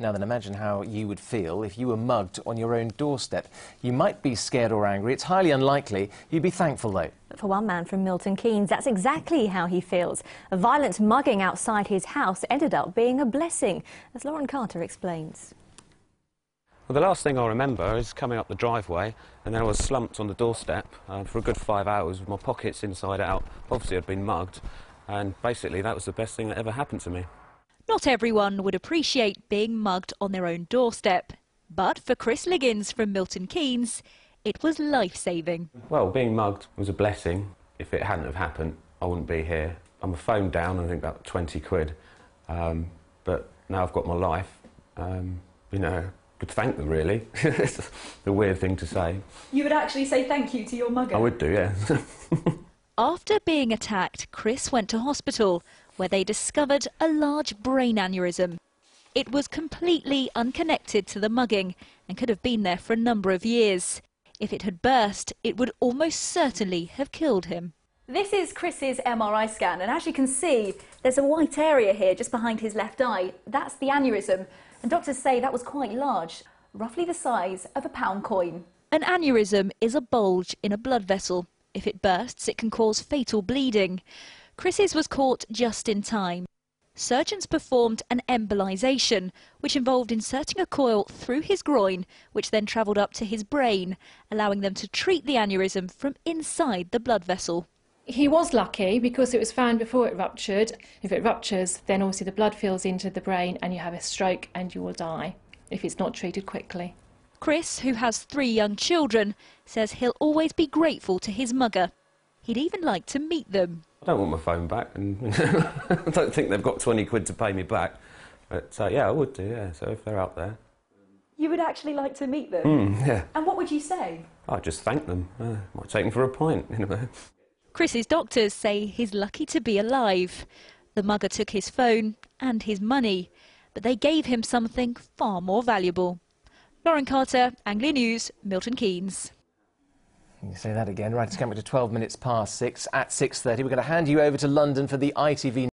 Now then, imagine how you would feel if you were mugged on your own doorstep. You might be scared or angry. It's highly unlikely. You'd be thankful, though. But for one man from Milton Keynes, that's exactly how he feels. A violent mugging outside his house ended up being a blessing, as Lauren Carter explains. Well, the last thing I remember is coming up the driveway, and then I was slumped on the doorstep for a good 5 hours with my pockets inside out. Obviously I'd been mugged, and basically that was the best thing that ever happened to me. Not everyone would appreciate being mugged on their own doorstep, but for Chris Liggins from Milton Keynes, it was life-saving. Well, being mugged was a blessing. If it hadn't have happened, I wouldn't be here. I'm a phone down, I think about 20 quid, but now I've got my life, you know, could thank them, really. It's a weird thing to say. You would actually say thank you to your mugger? I would do, yeah. After being attacked, Chris went to hospital, where they discovered a large brain aneurysm. It was completely unconnected to the mugging and could have been there for a number of years. If it had burst, it would almost certainly have killed him. This is Chris's MRI scan, and as you can see, there's a white area here just behind his left eye. That's the aneurysm, and doctors say that was quite large, roughly the size of a pound coin. An aneurysm is a bulge in a blood vessel. If it bursts, it can cause fatal bleeding. Chris's was caught just in time. Surgeons performed an embolisation, which involved inserting a coil through his groin, which then travelled up to his brain, allowing them to treat the aneurysm from inside the blood vessel. He was lucky because it was found before it ruptured. If it ruptures, then obviously the blood fills into the brain and you have a stroke and you will die if it's not treated quickly. Chris, who has 3 young children, says he'll always be grateful to his mugger. He'd even like to meet them. I don't want my phone back, and I don't think they've got 20 quid to pay me back. But yeah, I would do, yeah, so if they're out there. You would actually like to meet them? Yeah. And what would you say? I'd just thank them. Might take them for a pint, you know. Chris's doctors say he's lucky to be alive. The mugger took his phone and his money, but they gave him something far more valuable. Lauren Carter, Anglia News, Milton Keynes. You say that again. Right, it's coming to 12 minutes past 6. At 6:30, we're going to hand you over to London for the ITV